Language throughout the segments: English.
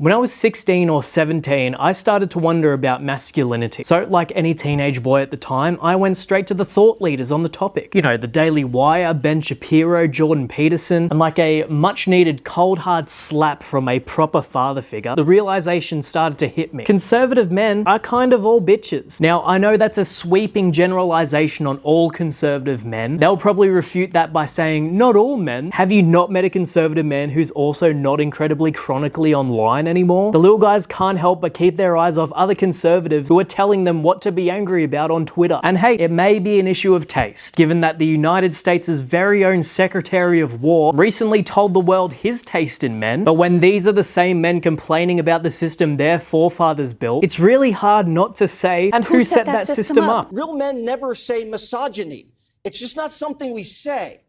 When I was 16 or 17, I started to wonder about masculinity. So, like any teenage boy at the time, I went straight to the thought leaders on the topic. You know, the Daily Wire, Ben Shapiro, Jordan Peterson, and like a much needed cold hard slap from a proper father figure, the realization started to hit me. Conservative men are kind of all bitches. Now, I know that's a sweeping generalization on all conservative men. They'll probably refute that by saying, not all men. Have you not met a conservative man who's also not incredibly chronically online anymore? The little guys can't help but keep their eyes off other conservatives who are telling them what to be angry about on Twitter. And hey, it may be an issue of taste, given that the United States' very own Secretary of War recently told the world his taste in men. But when these are the same men complaining about the system their forefathers built, it's really hard not to say, and who set that system up? Real men never say misogyny. It's just not something we say.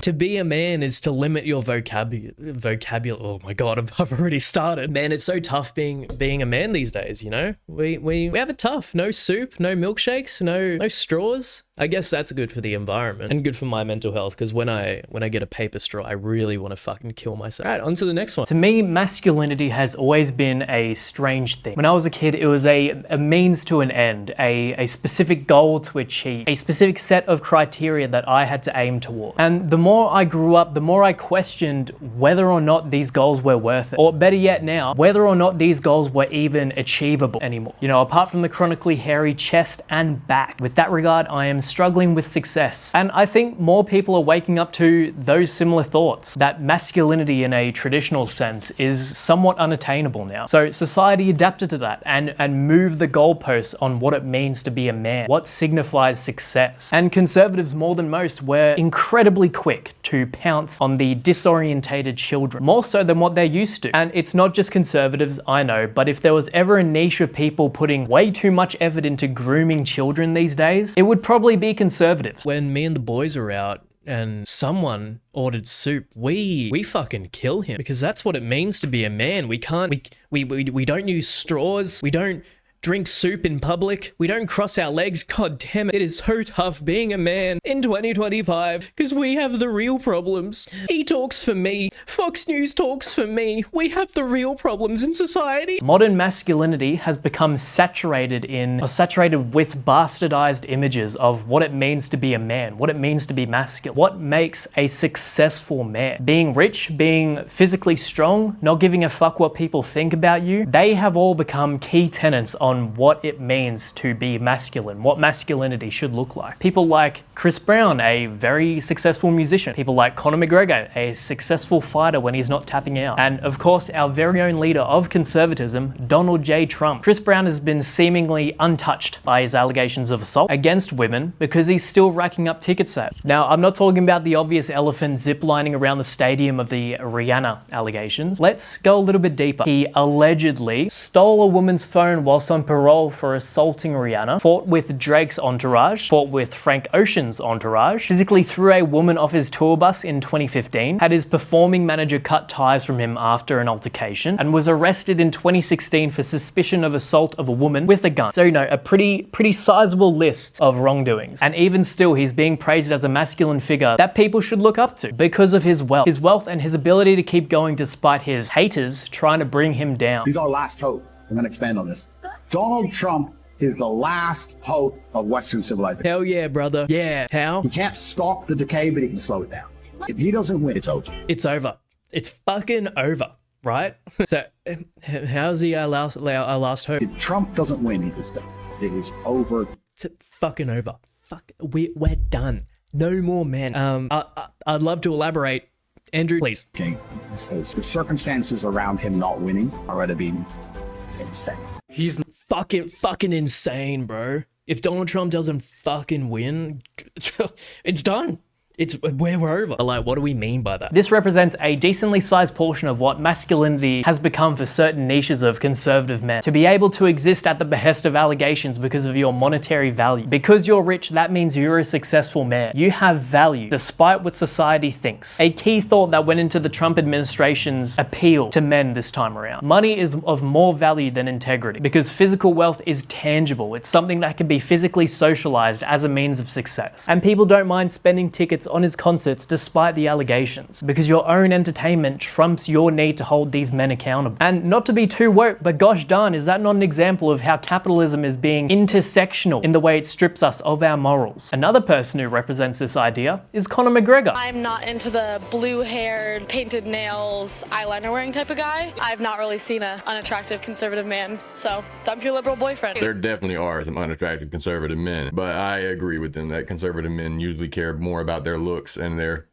To be a man is to limit your vocabulary. Oh my god, I've already started. Man, it's so tough being a man these days, you know? We have it tough. No soup, no milkshakes, no straws. I guess that's good for the environment and good for my mental health, because when I get a paper straw, I really want to fucking kill myself. All right, on to the next one. To me, masculinity has always been a strange thing. When I was a kid, it was a means to an end, a specific goal to achieve, a specific set of criteria that I had to aim toward. And the more I grew up, the more I questioned whether or not these goals were worth it. Or better yet now, whether or not these goals were even achievable anymore. You know, apart from the chronically hairy chest and back. With that regard, I am struggling with success. And I think more people are waking up to those similar thoughts, that masculinity in a traditional sense is somewhat unattainable now. So society adapted to that and moved the goalposts on what it means to be a man, what signifies success. And conservatives, more than most, were incredibly quick to pounce on the disorientated children, more so than what they're used to. And it's not just conservatives, I know, but if there was ever a niche of people putting way too much effort into grooming children these days, it would probably be conservatives. When me and the boys are out and someone ordered soup, we fucking kill him, because that's what it means to be a man. We don't use straws, we don't drink soup in public, we don't cross our legs. God damn it, it is so tough being a man in 2025, because we have the real problems. He talks for me, Fox News talks for me, we have the real problems in society. Modern masculinity has become saturated with bastardized images of what it means to be a man, what it means to be masculine, what makes a successful man. Being rich, being physically strong, not giving a fuck what people think about you, they have all become key tenets on what it means to be masculine, what masculinity should look like. People like Chris Brown, a very successful musician. People like Conor McGregor, a successful fighter when he's not tapping out. And of course, our very own leader of conservatism, Donald J. Trump. Chris Brown has been seemingly untouched by his allegations of assault against women because he's still racking up ticket sales. Now, I'm not talking about the obvious elephant ziplining around the stadium of the Rihanna allegations. Let's go a little bit deeper. He allegedly stole a woman's phone whilst on parole for assaulting Rihanna, fought with Drake's entourage, fought with Frank Ocean's entourage, physically threw a woman off his tour bus in 2015, had his performing manager cut ties from him after an altercation, and was arrested in 2016 for suspicion of assault of a woman with a gun. So, you know, a pretty sizable list of wrongdoings. And even still, he's being praised as a masculine figure that people should look up to because of his wealth and his ability to keep going despite his haters trying to bring him down. He's our last hope. I'm going to expand on this. Donald Trump is the last hope of Western civilization. Hell yeah, brother. Yeah. How? He can't stop the decay, but he can slow it down. If he doesn't win, it's over. It's over. It's fucking over, right? So, how's he our last hope? If Trump doesn't win, he just done. It is over. It's fucking over. Fuck, we're done. No more men. I'd love to elaborate. Andrew, please. Okay. So the circumstances around him not winning are going to be insane. He's fucking insane, bro. If Donald Trump doesn't fucking win, it's done. We're over. Like, what do we mean by that? This represents a decently sized portion of what masculinity has become for certain niches of conservative men. To be able to exist at the behest of allegations because of your monetary value. Because you're rich, that means you're a successful man. You have value, despite what society thinks. A key thought that went into the Trump administration's appeal to men this time around. Money is of more value than integrity, because physical wealth is tangible. It's something that can be physically socialized as a means of success. And people don't mind spending tickets on his concerts despite the allegations, because your own entertainment trumps your need to hold these men accountable. And not to be too woke, but gosh darn, is that not an example of how capitalism is being intersectional in the way it strips us of our morals? Another person who represents this idea is Conor McGregor. I'm not into the blue-haired, painted nails, eyeliner-wearing type of guy. I've not really seen an unattractive conservative man, so dump your liberal boyfriend. There definitely are some unattractive conservative men, but I agree with them that conservative men usually care more about their looks and their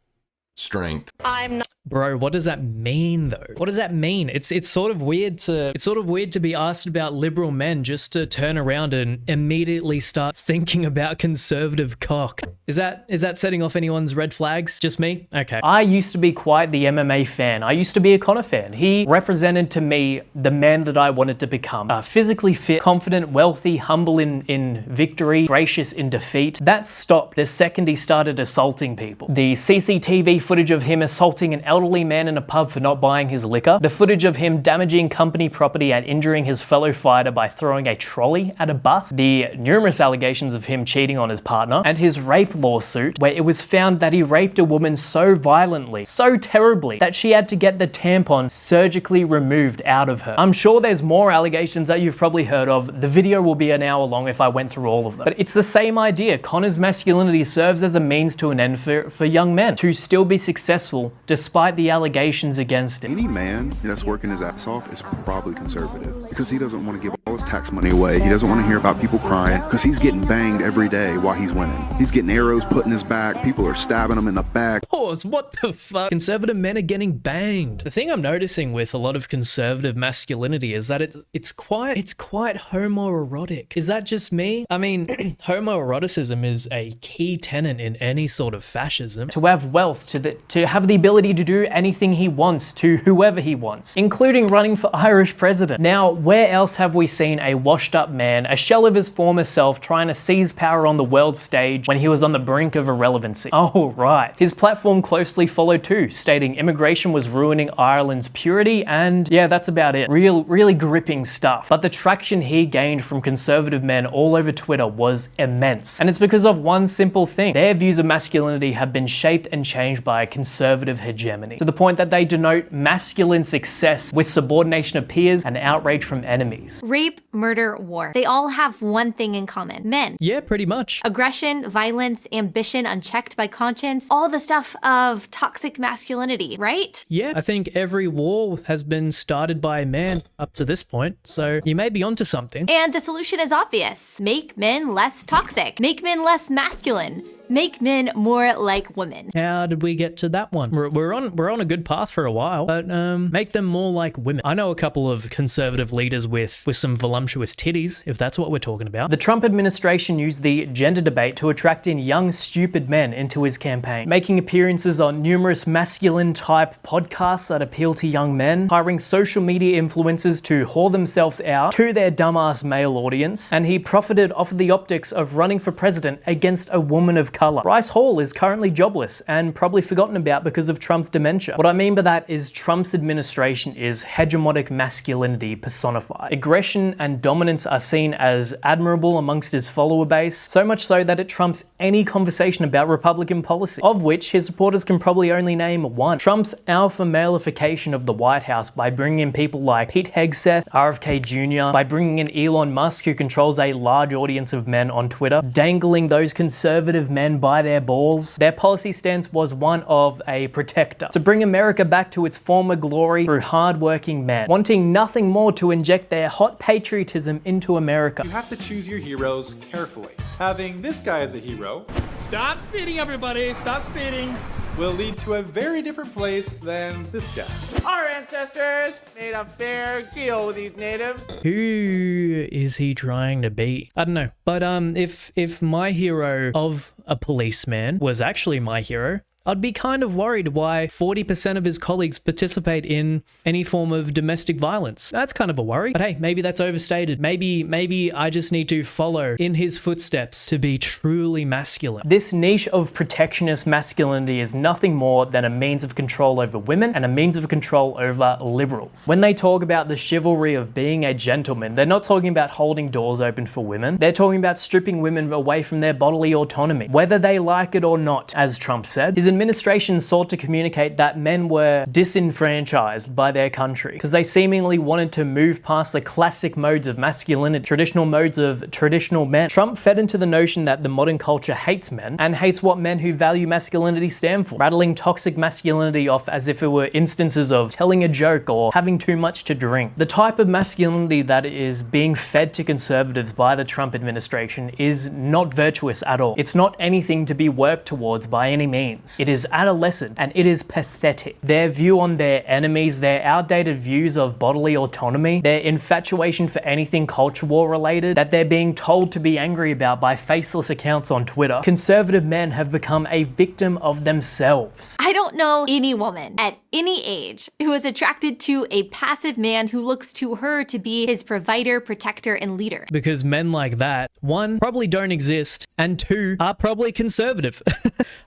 strength. I'm not. Bro, what does that mean though? What does that mean? It's sort of weird to be asked about liberal men just to turn around and immediately start thinking about conservative cock. Is that setting off anyone's red flags? Just me? Okay. I used to be quite the MMA fan. I used to be a Conor fan. He represented to me the man that I wanted to become. Physically fit, confident, wealthy, humble in victory, gracious in defeat. That stopped the second he started assaulting people. The CCTV footage of him assaulting an elderly man in a pub for not buying his liquor, the footage of him damaging company property and injuring his fellow fighter by throwing a trolley at a bus, the numerous allegations of him cheating on his partner, and his rape lawsuit where it was found that he raped a woman so violently, so terribly, that she had to get the tampon surgically removed out of her. I'm sure there's more allegations that you've probably heard of. The video will be an hour long if I went through all of them. But it's the same idea. Conor's masculinity serves as a means to an end for young men to still be successful despite the allegations against him. Any man that's working his ass off is probably conservative because he doesn't want to give all his tax money away. He doesn't want to hear about people crying because he's getting banged every day while he's winning. He's getting arrows put in his back. People are stabbing him in the back. Pause, what the fuck? Conservative men are getting banged. The thing I'm noticing with a lot of conservative masculinity is that it's quite homoerotic. Is that just me? I mean, homoeroticism is a key tenet in any sort of fascism. To have wealth, to have the ability to do anything he wants to whoever he wants, including running for Irish president. Now, where else have we seen a washed up man, a shell of his former self, trying to seize power on the world stage when he was on the brink of irrelevancy? Oh, right. His platform closely followed too, stating immigration was ruining Ireland's purity, and yeah, that's about it. Really gripping stuff. But the traction he gained from conservative men all over Twitter was immense. And it's because of one simple thing. Their views of masculinity have been shaped and changed by a conservative hegemony, to the point that they denote masculine success with subordination of peers and outrage from enemies. Rape, murder, war. They all have one thing in common. Men. Yeah, pretty much. Aggression, violence, ambition unchecked by conscience, all the stuff of toxic masculinity, right? Yeah, I think every war has been started by a man up to this point, so you may be onto something. And the solution is obvious. Make men less toxic. Make men less masculine. Make men more like women. How did we get to that one? We're on a good path for a while, but make them more like women. I know a couple of conservative leaders with some voluptuous titties, if that's what we're talking about. The Trump administration used the gender debate to attract in young, stupid men into his campaign, making appearances on numerous masculine-type podcasts that appeal to young men, hiring social media influencers to whore themselves out to their dumbass male audience, and he profited off of the optics of running for president against a woman of color. Bryce Hall is currently jobless and probably forgotten about because of Trump's dementia. What I mean by that is Trump's administration is hegemonic masculinity personified. Aggression and dominance are seen as admirable amongst his follower base, so much so that it trumps any conversation about Republican policy, of which his supporters can probably only name one. Trump's alpha malification of the White House by bringing in people like Pete Hegseth, RFK Jr., by bringing in Elon Musk, who controls a large audience of men on Twitter, dangling those conservative men by their balls. Their policy stance was one of a protector, to bring America back to its former glory through hard-working men, wanting nothing more to inject their hot patriotism into America. You have to choose your heroes carefully. Having this guy as a hero, stop speeding, everybody, stop speeding, will lead to a very different place than this guy. Our ancestors made a fair deal with these natives. Who is he trying to be? I don't know. But if my hero of a policeman was actually my hero, I'd be kind of worried why 40% of his colleagues participate in any form of domestic violence. That's kind of a worry. But hey, maybe that's overstated. Maybe I just need to follow in his footsteps to be truly masculine. This niche of protectionist masculinity is nothing more than a means of control over women and a means of control over liberals. When they talk about the chivalry of being a gentleman, they're not talking about holding doors open for women. They're talking about stripping women away from their bodily autonomy, whether they like it or not, as Trump said. His administration sought to communicate that men were disenfranchised by their country because they seemingly wanted to move past the classic modes of masculinity, traditional modes of traditional men. Trump fed into the notion that the modern culture hates men and hates what men who value masculinity stand for, rattling toxic masculinity off as if it were instances of telling a joke or having too much to drink. The type of masculinity that is being fed to conservatives by the Trump administration is not virtuous at all. It's not anything to be worked towards by any means. It is adolescent and it is pathetic. Their view on their enemies, their outdated views of bodily autonomy, their infatuation for anything culture war related that they're being told to be angry about by faceless accounts on Twitter. Conservative men have become a victim of themselves. I don't know any woman at any age who is attracted to a passive man who looks to her to be his provider, protector, and leader. Because men like that, one, probably don't exist, and two, are probably conservative.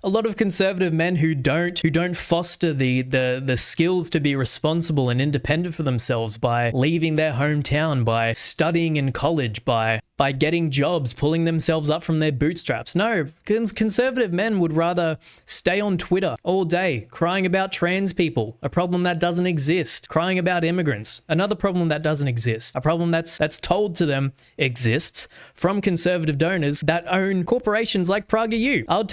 A lot of conservative men who don't foster the skills to be responsible and independent for themselves by leaving their hometown, by studying in college, by getting jobs, pulling themselves up from their bootstraps. No, conservative men would rather stay on Twitter all day crying about trans people, a problem that doesn't exist, crying about immigrants, another problem that doesn't exist, a problem that's told to them exists from conservative donors that own corporations like PragerU. I'll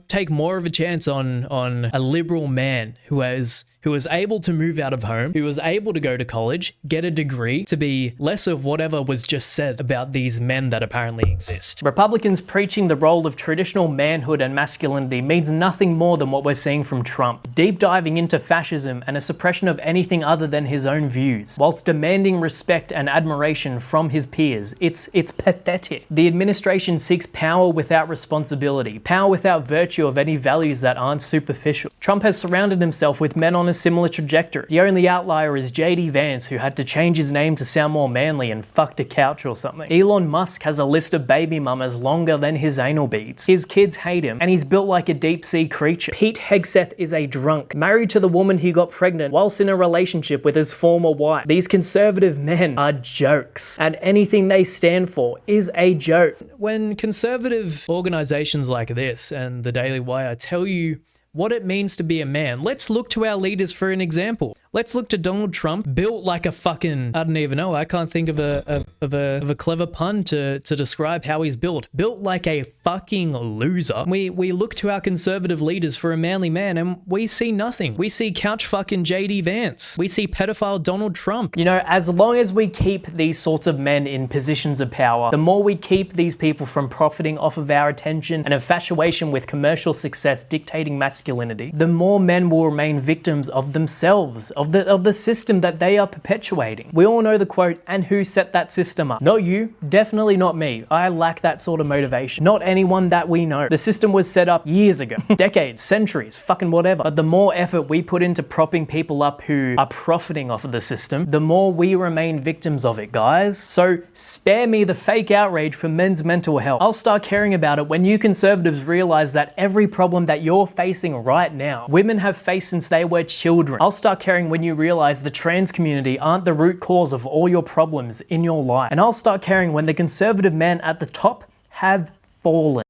take more of a chance on a liberal man who was able to move out of home, who was able to go to college, get a degree, to be less of whatever was just said about these men that apparently exist. Republicans preaching the role of traditional manhood and masculinity means nothing more than what we're seeing from Trump, deep diving into fascism and a suppression of anything other than his own views, whilst demanding respect and admiration from his peers. It's pathetic. The administration seeks power without responsibility, power without virtue of any values that aren't superficial. Trump has surrounded himself with men on a similar trajectory. The only outlier is JD Vance, who had to change his name to sound more manly and fucked a couch or something. Elon Musk has a list of baby mamas longer than his anal beads. His kids hate him, and he's built like a deep sea creature. Pete Hegseth is a drunk, married to the woman he got pregnant whilst in a relationship with his former wife. These conservative men are jokes, and anything they stand for is a joke. When conservative organizations like this and the Daily Wire tell you what it means to be a man, let's look to our leaders for an example. Let's look to Donald Trump, built like a fucking, I don't even know, I can't think of a clever pun to describe how he's built. Built like a fucking loser. We look to our conservative leaders for a manly man and we see nothing. We see couch fucking JD Vance. We see pedophile Donald Trump. You know, as long as we keep these sorts of men in positions of power, the more we keep these people from profiting off of our attention and infatuation with commercial success dictating masculinity, the more men will remain victims of themselves, of the system that they are perpetuating. We all know the quote, and who set that system up? Not you, definitely not me. I lack that sort of motivation. Not anyone that we know. The system was set up years ago, decades, centuries, fucking whatever. But the more effort we put into propping people up who are profiting off of the system, the more we remain victims of it, guys. So spare me the fake outrage for men's mental health. I'll start caring about it when you conservatives realize that every problem that you're facing right now, women have faced since they were children. I'll start caring when you realize the trans community aren't the root cause of all your problems in your life. And I'll start caring when the conservative men at the top have fallen.